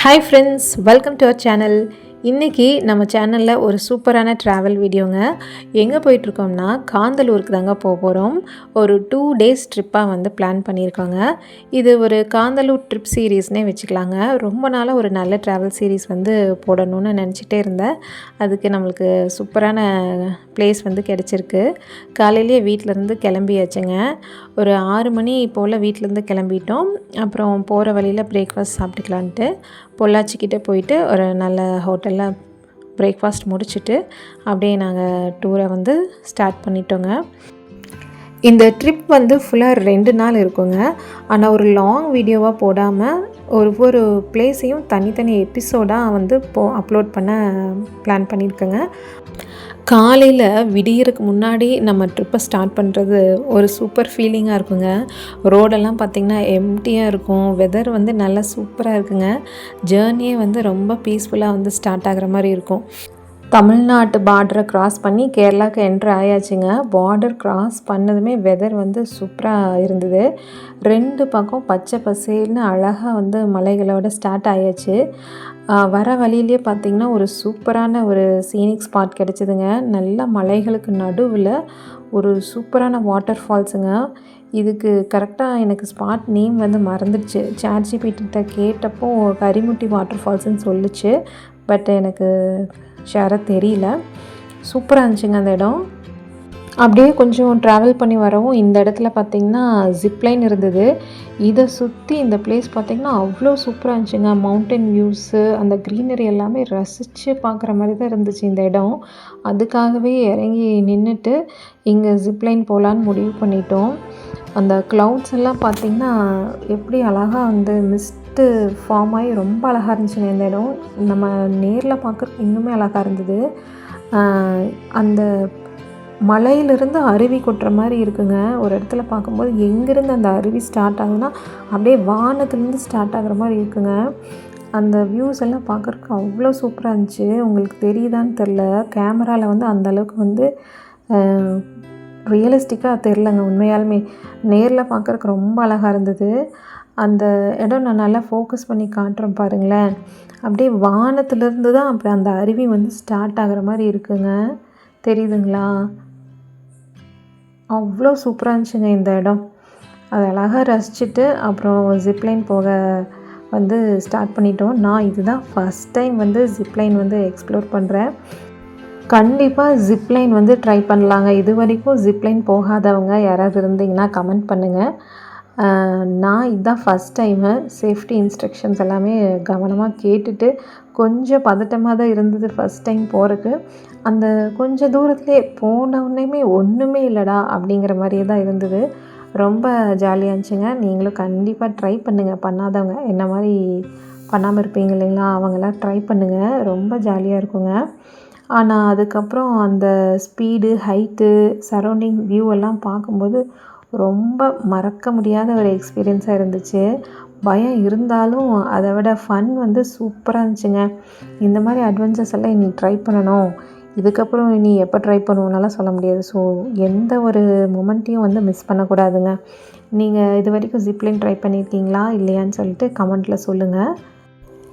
Hi friends, welcome to our channel. இன்றைக்கி நம்ம சேனலில் ஒரு சூப்பரான ட்ராவல் வீடியோங்க. எங்கே போயிட்டுருக்கோம்னா காந்தலூருக்கு தாங்க போகிறோம். ஒரு 2 days ட்ரிப்பாக வந்து பிளான் பண்ணியிருக்கோங்க. இது ஒரு காந்தலூர் ட்ரிப் சீரீஸ்னே வச்சுக்கலாங்க. ரொம்ப நாளாக ஒரு நல்ல ட்ராவல் சீரீஸ் வந்து போடணும்னு நினச்சிட்டே இருந்தேன். அதுக்கு நம்மளுக்கு சூப்பரான பிளேஸ் வந்து கிடச்சிருக்கு. காலையிலேயே வீட்டிலேருந்து கிளம்பியாச்சுங்க. ஒரு 6 மணி போல் வீட்டிலேருந்து கிளம்பிட்டோம். அப்புறம் போகிற வழியில் பிரேக்ஃபாஸ்ட் சாப்பிட்டுக்கலான்ட்டு பொள்ளாச்சிக்கிட்ட போயிட்டு ஒரு நல்ல ஹோட்டலில் பிரேக்ஃபாஸ்ட் முடிச்சுட்டு அப்படியே நாங்கள் டூரை வந்து ஸ்டார்ட் பண்ணிட்டோங்க. இந்த ட்ரிப் வந்து ஃபுல்லாக 2 நாள் இருக்குங்க. ஆனால் ஒரு லாங் வீடியோவாக போடாமல் ஒவ்வொரு பிளேஸையும் தனித்தனி எபிசோடாக வந்து அப்லோட் பண்ண பிளான் பண்ணியிருக்கேங்க. காலையில் விடியறதுக்கு முன்னாடி நம்ம ட்ரிப்பை ஸ்டார்ட் பண்ணுறது ஒரு சூப்பர் ஃபீலிங்காக இருக்குங்க. ரோடெல்லாம் பார்த்திங்கன்னா எம்டியாக இருக்கும். வெதர் வந்து நல்லா சூப்பராக இருக்குங்க. ஜேர்னியே வந்து ரொம்ப பீஸ்ஃபுல்லாக வந்து ஸ்டார்ட் ஆகிற மாதிரி இருக்கும். தமிழ்நாட்டு பார்டரை க்ராஸ் பண்ணி கேரளாவுக்கு என்ட்ரு ஆயாச்சுங்க. பார்டர் க்ராஸ் பண்ணதுமே வெதர் வந்து சூப்பராக இருந்தது. 2 பக்கம் பச்சை பசேல்னு அழகாக வந்து மலைகளோட ஸ்டார்ட் ஆயாச்சு. வர வழியிலே பார்த்திங்கன்னா ஒரு சூப்பரான ஒரு சீனிக் ஸ்பாட் கிடச்சிதுங்க. நல்ல மலைகளுக்கு நடுவில் ஒரு சூப்பரான வாட்டர் ஃபால்ஸுங்க. இதுக்கு கரெக்டாக எனக்கு ஸ்பாட் நேம் வந்து மறந்துடுச்சு. சாட்ஜிபிட்ட கேட்டப்போ கரிமுட்டி வாட்டர் ஃபால்ஸுன்னு சொல்லிச்சு. பட் எனக்கு ஷேராக தெரியல. சூப்பராக இருந்துச்சுங்க அந்த இடம். அப்படியே கொஞ்சம் ட்ராவல் பண்ணி வரவும் இந்த இடத்துல பார்த்திங்கன்னா ஜிப்லைன் இருந்தது. இதை சுற்றி இந்த பிளேஸ் பார்த்திங்கன்னா அவ்வளோ சூப்பராக இருந்துச்சுங்க. மவுண்டன் வியூஸு, அந்த க்ரீனரி எல்லாமே ரசித்து பார்க்குற மாதிரி தான் இருந்துச்சு இந்த இடம். அதுக்காகவே இறங்கி நின்றுட்டு இங்கே ஜிப்லைன் போகலான்னு முடிவு பண்ணிட்டோம். அந்த க்ளவுட்ஸ் எல்லாம் பார்த்திங்கன்னா எப்படி அழகாக வந்து மிஸ்ட்டு ஃபார்ம் ஆகி ரொம்ப அழகாக இருந்துச்சுங்க இந்த இடம். நம்ம நேரில் பார்க்குறதுக்கு இன்னுமே அழகாக இருந்தது. அந்த மலையிலிருந்து அருவி கொட்டுற மாதிரி இருக்குங்க. ஒரு இடத்துல பார்க்கும்போது எங்கேருந்து அந்த அருவி ஸ்டார்ட் ஆகுதுன்னா அப்படியே வானத்துலேருந்து ஸ்டார்ட் ஆகிற மாதிரி இருக்குங்க. அந்த வியூஸ் எல்லாம் பார்க்குறதுக்கு அவ்வளோ சூப்பராக இருந்துச்சு. உங்களுக்கு தெரியுதான்னு தெரில, கேமராவில் வந்து அந்தளவுக்கு வந்து ரியலிஸ்டிக்காக தெரிலங்க. உண்மையாலுமே நேரில் பார்க்குறதுக்கு ரொம்ப அழகாக இருந்தது. அந்த இடம் நான் நல்லா ஃபோக்கஸ் பண்ணி காட்டுறேன் பாருங்களேன். அப்படியே வானத்துலேருந்து தான் அப்படி அந்த அருவி வந்து ஸ்டார்ட் ஆகிற மாதிரி இருக்குங்க. தெரியுதுங்களா? அவ்வளோ சூப்பராக இருந்துச்சுங்க இந்த இடம். அது அழகாக ரசிச்சுட்டு அப்புறம் ஜிப்லைன் போக வந்து ஸ்டார்ட் பண்ணிட்டோம். நான் இதுதான் ஃபஸ்ட் டைம் வந்து ஜிப்லைன் வந்து எக்ஸ்ப்ளோர் பண்ணுறேன். கண்டிப்பாக ஜிப்லைன் வந்து ட்ரை பண்ணலாங்க. இது வரைக்கும் ஜிப்லைன் போகாதவங்க யாராவது இருந்தீங்கன்னா கமெண்ட் பண்ணுங்கள். நான் இதுதான் ஃபஸ்ட் டைமு. சேஃப்டி இன்ஸ்ட்ரக்ஷன்ஸ் எல்லாமே கவனமாக கேட்டுட்டு கொஞ்சம் பதட்டமாக தான் இருந்தது ஃபஸ்ட் டைம் போகிறதுக்கு. அந்த கொஞ்சம் தூரத்துலேயே போனவுடனேயுமே ஒன்றுமே இல்லைடா அப்படிங்கிற மாதிரியே தான் இருந்தது. ரொம்ப ஜாலியாக இருந்துச்சுங்க. நீங்களும் கண்டிப்பாக ட்ரை பண்ணுங்கள். பண்ணாதவங்க என்ன மாதிரி பண்ணாமல் இருப்பீங்க இல்லைங்களா, அவங்களாம் ட்ரை பண்ணுங்கள். ரொம்ப ஜாலியாக இருக்குங்க. ஆனால் அதுக்கப்புறம் அந்த ஸ்பீடு, ஹைட்டு, சரௌண்டிங் வியூ எல்லாம் பார்க்கும்போது ரொம்ப மறக்க முடியாத ஒரு எக்ஸ்பீரியன்ஸாக இருந்துச்சு. பயம் இருந்தாலும் அதை விட ஃபன் வந்து சூப்பராக இருந்துச்சுங்க. இந்த மாதிரி அட்வென்ச்சர்ஸ் எல்லாம் இனி ட்ரை பண்ணணும். இதுக்கப்புறம் இனி எப்போ ட்ரை பண்ணுவோன்னாலாம் சொல்ல முடியாது. ஸோ எந்த ஒரு மொமெண்ட்டையும் வந்து மிஸ் பண்ணக்கூடாதுங்க. நீங்கள் இது வரைக்கும் ஜிப்லைன் ட்ரை பண்ணியிருக்கீங்களா இல்லையான்னு சொல்லிட்டு கமெண்ட்டில் சொல்லுங்கள்.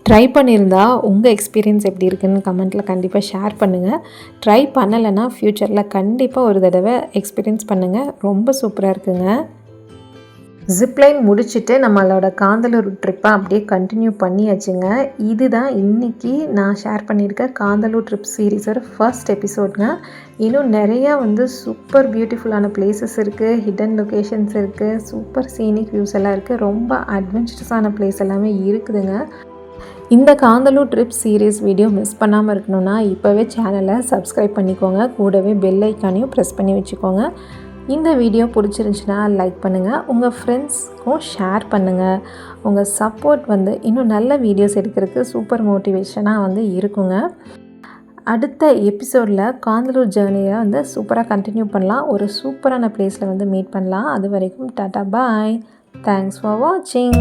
ட்ரை பண்ணியிருந்தா உங்கள் எக்ஸ்பீரியன்ஸ் எப்படி இருக்குதுன்னு கமெண்ட்டில் கண்டிப்பாக ஷேர் பண்ணுங்கள். ட்ரை பண்ணலைன்னா ஃப்யூச்சரில் கண்டிப்பாக ஒரு தடவை எக்ஸ்பீரியன்ஸ் பண்ணுங்கள். ரொம்ப சூப்பராக இருக்குங்க. ஜிப்லைன் முடிச்சுட்டு நம்மளோட காந்தலூர் ட்ரிப்பை அப்படியே கண்டினியூ பண்ணியாச்சுங்க. இதுதான் இன்றைக்கி நான் ஷேர் பண்ணியிருக்க காந்தலூர் ட்ரிப் சீரீஸோட ஃபர்ஸ்ட் எபிசோடுங்க. இன்னும் நிறையா வந்து சூப்பர் பியூட்டிஃபுல்லான பிளேசஸ் இருக்குது, ஹிடன் லொக்கேஷன்ஸ் இருக்குது, சூப்பர் சீனிக் வியூஸ் எல்லாம் இருக்குது, ரொம்ப அட்வென்ச்சரஸான பிளேஸ் எல்லாமே இருக்குதுங்க. இந்த Kanthalloor trip series video miss பண்ணாமல் இருக்கணும்னா இப்போவே சேனலை சப்ஸ்கிரைப் பண்ணிக்கோங்க. கூடவே பெல் ஐக்கானையும் ப்ரெஸ் பண்ணி வச்சுக்கோங்க. இந்த வீடியோ பிடிச்சிருந்துச்சுன்னா லைக் பண்ணுங்கள், உங்கள் ஃப்ரெண்ட்ஸ்க்கும் ஷேர் பண்ணுங்கள். உங்கள் சப்போர்ட் வந்து இன்னும் நல்ல வீடியோஸ் எடுக்கிறதுக்கு சூப்பர் மோட்டிவேஷனாக வந்து இருக்குங்க. அடுத்த எபிசோடில் காந்தலூர் ஜேர்னியை வந்து சூப்பராக கண்டினியூ பண்ணலாம். ஒரு சூப்பரான பிளேஸில் வந்து மீட் பண்ணலாம். அது வரைக்கும் டாட்டா பாய். தேங்க்ஸ் ஃபார் வாட்சிங்.